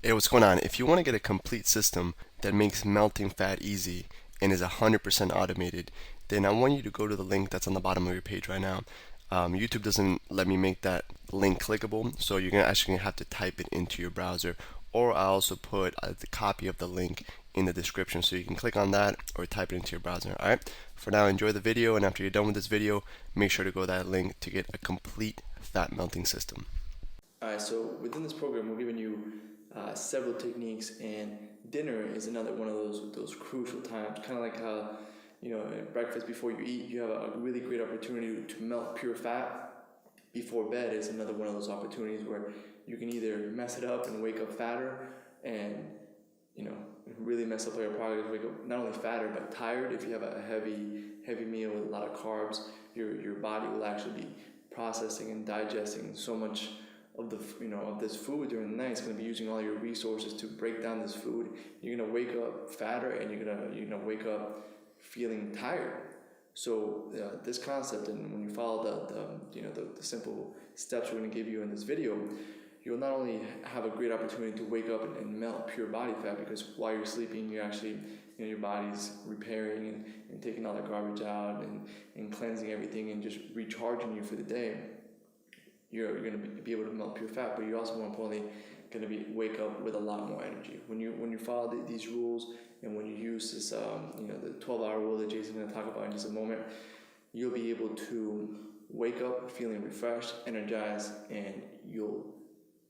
Hey, what's going on? If you want to get a complete system that makes melting fat easy and is 100% automated, then I want you to go to the link that's on the bottom of your page right now. YouTube doesn't let me make that link clickable, so you're gonna actually have to type it into your browser, or I also put the copy of the link in the description so you can click on that or type it into your browser. Alright, for now, enjoy the video, and after you're done with this video, make sure to go to that link to get a complete fat melting system. Alright, so within this program, we're giving you several techniques, and dinner is another one of those crucial times. Kind of like how, at breakfast before you eat, you have a really great opportunity to melt pure fat. Before bed is another one of those opportunities where you can either mess it up and wake up fatter, and really mess up your progress. Wake up not only fatter but tired. If you have a heavy meal with a lot of carbs, your body will actually be processing and digesting so much of this food during the night. It's going to be using all your resources to break down this food. You're going to wake up fatter, and you're gonna wake up feeling tired. So this concept, and when you follow the simple steps we're going to give you in this video, you'll not only have a great opportunity to wake up and melt pure body fat, because while you're sleeping, you're actually your body's repairing and taking all the garbage out and cleansing everything and just recharging you for the day. You're going to be able to melt pure fat, but you're also, more importantly, going to wake up with a lot more energy. When you follow these rules, and when you use this, the 12-hour rule that Jason's going to talk about in just a moment, you'll be able to wake up feeling refreshed, energized, and you'll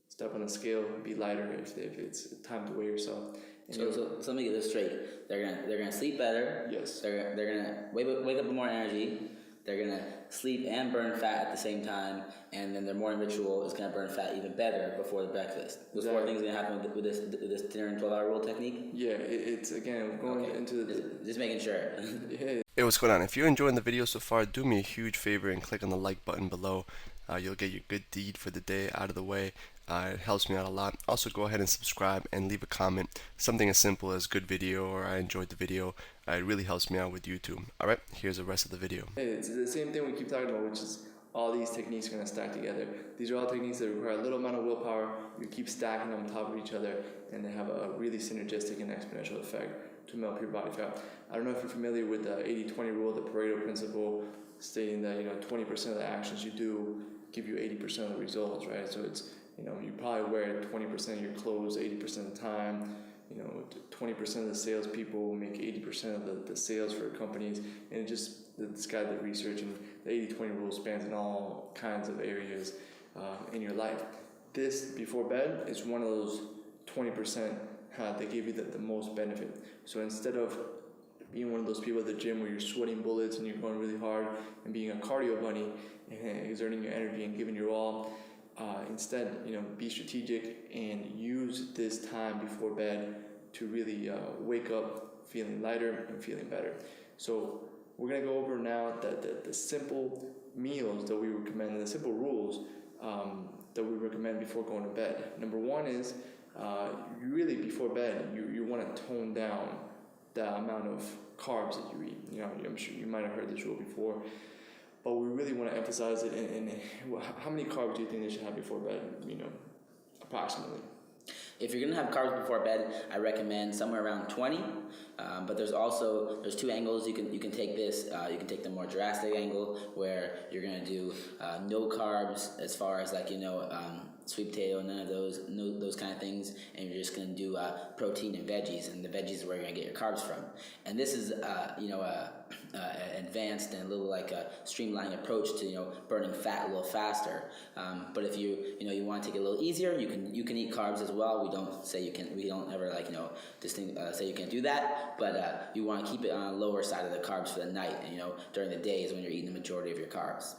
step on the scale, be lighter if it's time to weigh yourself. So let me get this straight. They're gonna sleep better. Yes. They're gonna wake up with more energy. They're gonna sleep and burn fat at the same time, and then their morning ritual is gonna burn fat even better before the breakfast. Those four things are gonna happen with this dinner and 12-hour rule technique. Yeah, it's again going into just making sure. Yeah. Hey, what's going on? If you're enjoying the video so far, do me a huge favor and click on the like button below. You'll get your good deed for the day out of the way. It helps me out a lot. Also, go ahead and subscribe and leave a comment. Something as simple as good video or I enjoyed the video. It really helps me out with YouTube. Alright, here's the rest of the video. It's the same thing we keep talking about, which is all these techniques are going to stack together. These are all techniques that require a little amount of willpower. You keep stacking them on top of each other, and they have a really synergistic and exponential effect to melt pure body fat. I don't know if you're familiar with the 80-20 rule, the Pareto principle, stating that 20% of the actions you do give you 80% of the results, right? So it's you probably wear 20% of your clothes 80% of the time. 20% of the salespeople make 80% of the sales for companies, and this guy did research, and the 80-20 rule spans in all kinds of areas in your life. This before bed is one of those 20% that give you the most benefit. So instead of being one of those people at the gym where you're sweating bullets and you're going really hard and being a cardio bunny and exerting your energy and giving your all, instead, be strategic and use this time before bed to really wake up feeling lighter and feeling better. So we're going to go over now the simple meals that we recommend, and the simple rules that we recommend before going to bed. Number one is you really, before bed, you want to tone down the amount of carbs that you eat. I'm sure you might have heard this rule before, but we really want to emphasize it. And how many carbs do you think they should have before bed? Approximately. If you're gonna have carbs before bed, I recommend somewhere around 20. But there's two angles you can take this. You can take the more drastic angle, where you're gonna do no carbs, as far as sweet potato, none of those kind of things, and you're just gonna do protein and veggies, and the veggies is where you're gonna get your carbs from. And this is advanced and a little like a streamlined approach to burning fat a little faster. But if you want to take it a little easier, you can eat carbs as well. We don't say you can. We don't ever say you can't do that. But you want to keep it on the lower side of the carbs for the night. And during the day is when you're eating the majority of your carbs.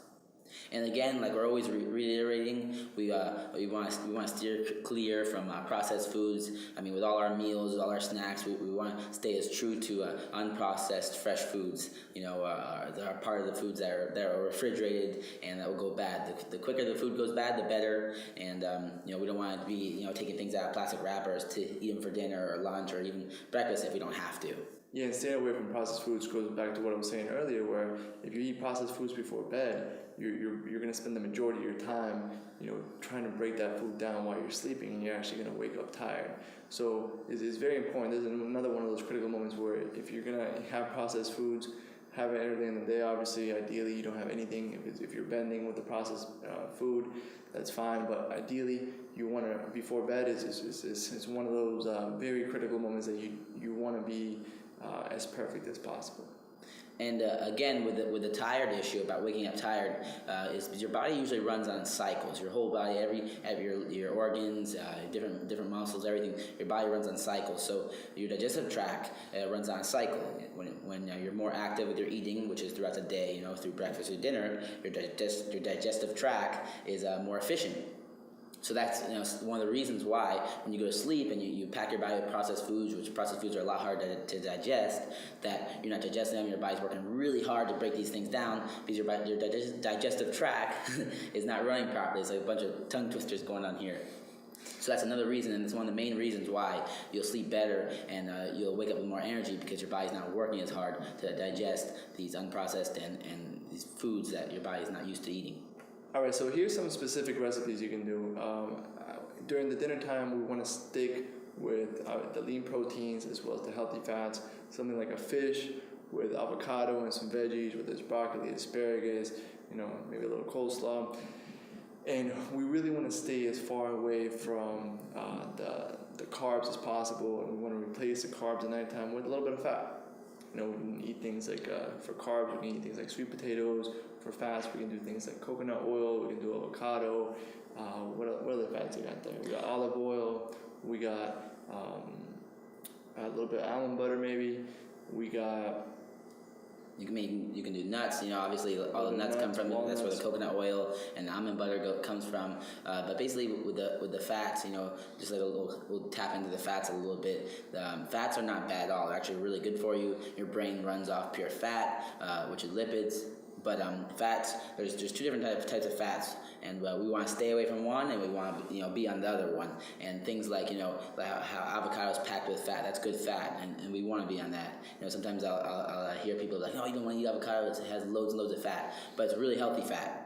And again, like we're always reiterating, we want to steer clear from processed foods. I mean, with all our meals, with all our snacks, we want to stay as true to unprocessed, fresh foods. That are part of the foods that are refrigerated and that will go bad. The quicker the food goes bad, the better. And we don't want to be taking things out of plastic wrappers to eat them for dinner or lunch or even breakfast if we don't have to. Yeah, and staying away from processed foods goes back to what I was saying earlier, where if you eat processed foods before bed, you're going to spend the majority of your time, trying to break that food down while you're sleeping, and you're actually going to wake up tired. So it's very important. There's another one of those critical moments where if you're going to have processed foods, have it early in the day. Obviously, ideally, you don't have anything. If you're bending with the processed food, that's fine. But ideally, you want to before bed is one of those very critical moments that you want to be as perfect as possible. And again, with the tired issue about waking up tired, is your body usually runs on cycles. Your whole body, your organs, different muscles, everything. Your body runs on cycles. So your digestive tract runs on a cycle. When you're more active with your eating, which is throughout the day, through breakfast or dinner, your digestive tract is more efficient. So that's one of the reasons why when you go to sleep and you pack your body with processed foods, which processed foods are a lot harder to digest, that you're not digesting them, your body's working really hard to break these things down because your digestive tract is not running properly. It's like a bunch of tongue twisters going on here. So that's another reason, and it's one of the main reasons why you'll sleep better and you'll wake up with more energy because your body's not working as hard to digest these unprocessed and these foods that your body's not used to eating. All right, so here's some specific recipes you can do. During the dinner time, we want to stick with the lean proteins as well as the healthy fats. Something like a fish with avocado and some veggies, whether it's broccoli, asparagus, maybe a little coleslaw. And we really want to stay as far away from the carbs as possible, and we want to replace the carbs at nighttime with a little bit of fat. We can eat things like, for carbs, we can eat things like sweet potatoes. For fats, we can do things like coconut oil, we can do avocado. What other fats you got there? We got olive oil, we got a little bit of almond butter maybe. We got... You can do nuts. Obviously all the nuts come from walnuts. That's where the coconut oil and almond butter comes from. But basically with the fats, just like we'll tap into the fats a little bit. Fats are not bad at all. They're actually really good for you. Your brain runs off pure fat, which is lipids. But fats, there's two different types of fats, and we want to stay away from one, and we want to be on the other one. And things like like how avocado is packed with fat, that's good fat, and we want to be on that. Sometimes I'll hear people like, no, you don't want to eat avocado; it has loads and loads of fat, but it's really healthy fat.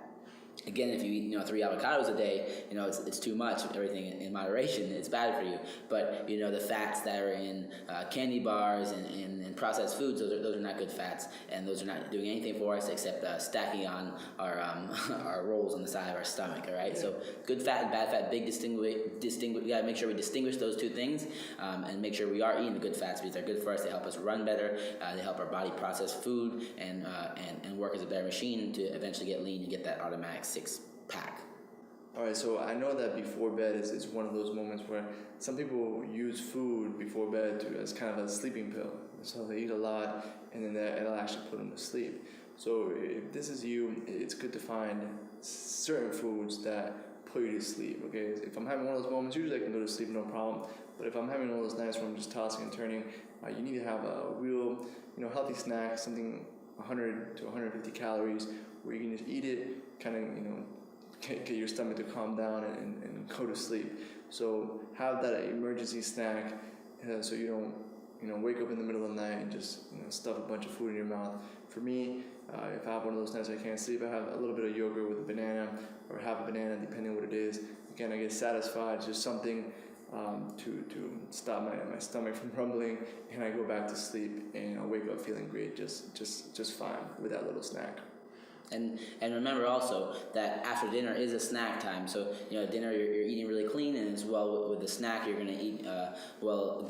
Again, if you eat 3 avocados a day, it's too much. Everything in moderation, it's bad for you. But the fats that are in candy bars and processed foods, those are not good fats, and those are not doing anything for us except stacking on our our rolls on the side of our stomach. All right. So good fat and bad fat, big distinguish. We gotta make sure we distinguish those two things, and make sure we are eating the good fats because they're good for us. They help us run better. They help our body process food and work as a better machine to eventually get lean and get that automatic 6-pack. All right, so I know that before bed is one of those moments where some people use food before bed as kind of a sleeping pill. So they eat a lot, and then it'll actually put them to sleep. So if this is you, it's good to find certain foods that put you to sleep. Okay, if I'm having one of those moments, usually I can go to sleep no problem. But if I'm having one of those nights where I'm just tossing and turning, you need to have a real, healthy snack, something 100 to 150 calories, where you can just eat it, kind of, get your stomach to calm down and go to sleep. So have that emergency snack, so you don't, wake up in the middle of the night and just stuff a bunch of food in your mouth. For me, if I have one of those nights I can't sleep, I have a little bit of yogurt with a banana, or half a banana, depending on what it is. Again, I get satisfied. It's just something to stop my stomach from rumbling, and I go back to sleep, and I wake up feeling great, just fine with that little snack. And remember also that after dinner is a snack time. So dinner you're eating really clean, and as well with the snack you're going to eat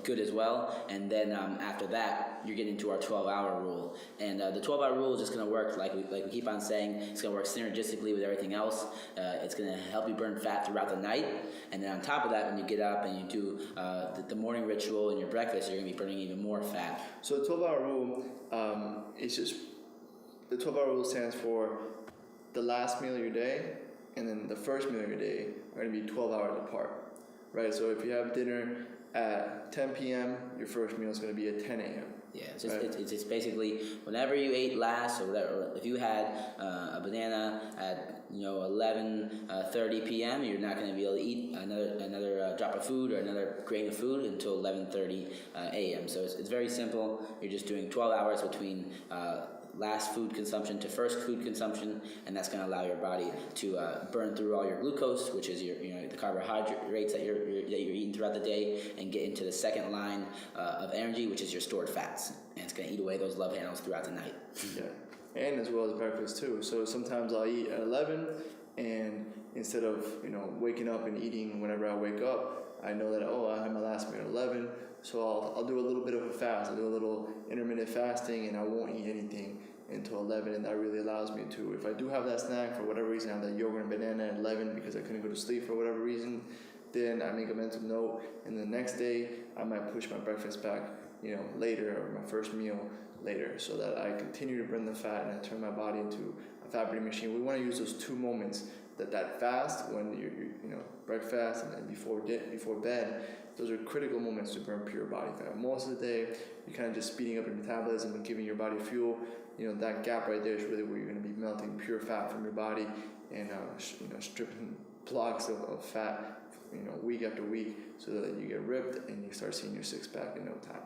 good as well. And then after that you're getting to our 12-hour rule. And the 12-hour rule is just going to work like we keep on saying. It's going to work synergistically with everything else. It's going to help you burn fat throughout the night. And then on top of that, when you get up and you do the morning ritual and your breakfast, you're going to be burning even more fat. So the 12-hour rule, it's just. The 12-hour rule stands for the last meal of your day and then the first meal of your day are going to be 12 hours apart. right? So if you have dinner at 10 p.m., your first meal is going to be at 10 a.m. Yeah, it's basically whenever you ate last, or whatever. If you had a banana at 11:30 p.m., you're not going to be able to eat another drop of food or another grain of food until 11:30 a.m. So it's very simple. You're just doing 12 hours between last food consumption to first food consumption, and that's going to allow your body to burn through all your glucose, which is your the carbohydrates that you're eating throughout the day, and get into the second line of energy, which is your stored fats, and it's going to eat away those love handles throughout the night. Yeah, and as well as breakfast too. So sometimes I'll eat at 11, and instead of waking up and eating whenever I wake up, I know that I had my last meal at 11, so I'll do a little bit of a fast. I'll do a little intermittent fasting, and I won't eat anything until 11, and that really allows me to, if I do have that snack for whatever reason, I have that yogurt and banana at 11 because I couldn't go to sleep for whatever reason, then I make a mental note, and the next day I might push my breakfast back later, or my first meal later, so that I continue to burn the fat and I turn my body into a fat burning machine. We want to use those two moments, that fast when you breakfast and then before bed. Those are critical moments to burn pure body fat. Most of the day, you're kind of just speeding up your metabolism and giving your body fuel. That gap right there is really where you're going to be melting pure fat from your body and stripping blocks of fat, week after week, so that you get ripped and you start seeing your six pack in no time.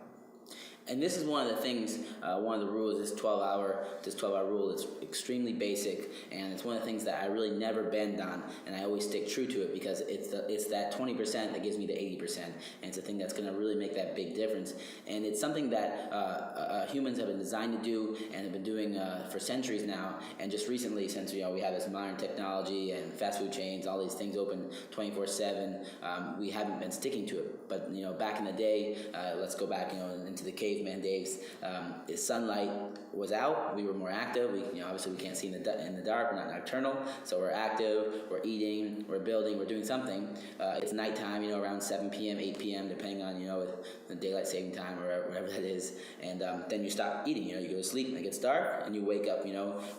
And this is one of the things, one of the rules, this 12-hour rule. It's extremely basic, and it's one of the things that I really never bend on, and I always stick true to it because it's that 20% that gives me the 80%, and it's a thing that's going to really make that big difference. And it's something that humans have been designed to do and have been doing for centuries now. And just recently, since we have this modern technology and fast food chains, all these things open 24/7, we haven't been sticking to it. But back in the day, let's go back into the caveman days. If sunlight was out, we were more active. Obviously we can't see in the dark. We're not nocturnal, so we're active. We're eating. We're building. We're doing something. It's nighttime. Around 7 p.m., 8 p.m., depending on the daylight saving time or whatever that is. And then you stop eating. You go to sleep and it gets dark, and you wake up.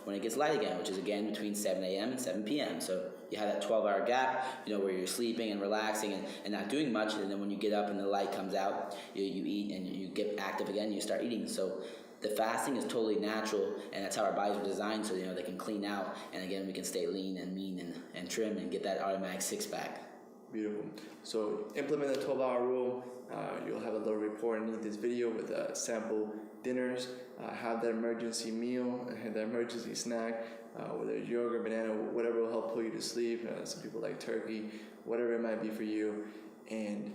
When it gets light again, which is again between 7 a.m. and 7 p.m. So you have that 12-hour gap, where you're sleeping and relaxing and not doing much, and then when you get up and the light comes out, you eat and you get active again, and you start eating. So the fasting is totally natural, and that's how our bodies were designed, so they can clean out, and again we can stay lean and mean and trim and get that automatic six-pack. Beautiful. So implement the 12-hour rule. You'll have a little report underneath this video with sample dinners. Have that emergency meal, that emergency snack, whether it's yogurt, banana, whatever will help pull you to sleep. Some people like turkey, whatever it might be for you. And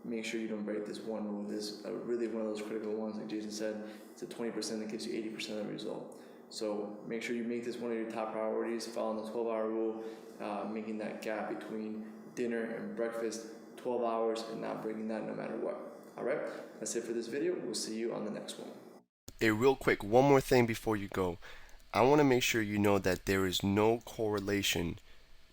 make sure you don't break this one rule. This is really one of those critical ones, like Jason said. It's a 20% that gives you 80% of the result. So make sure you make this one of your top priorities, following the 12-hour rule, making that gap between dinner and breakfast 12 hours and not breaking that no matter what. All right, that's it for this video. We'll see you on the next one. Hey, real quick, one more thing before you go. I want to make sure you know that there is no correlation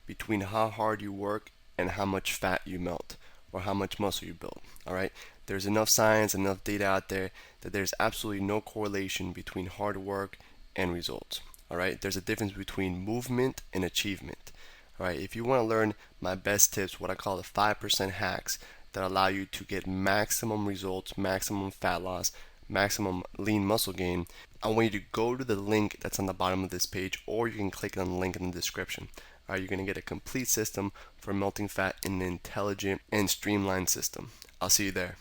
between how hard you work and how much fat you melt or how much muscle you build. All right, there's enough science, enough data out there that there's absolutely no correlation between hard work and results. All right, there's a difference between movement and achievement. All right, if you want to learn my best tips, what I call the 5% hacks that allow you to get maximum results, maximum fat loss, maximum lean muscle gain, I want you to go to the link that's on the bottom of this page, or you can click on the link in the description. All right, you're going to get a complete system for melting fat in an intelligent and streamlined system. I'll see you there.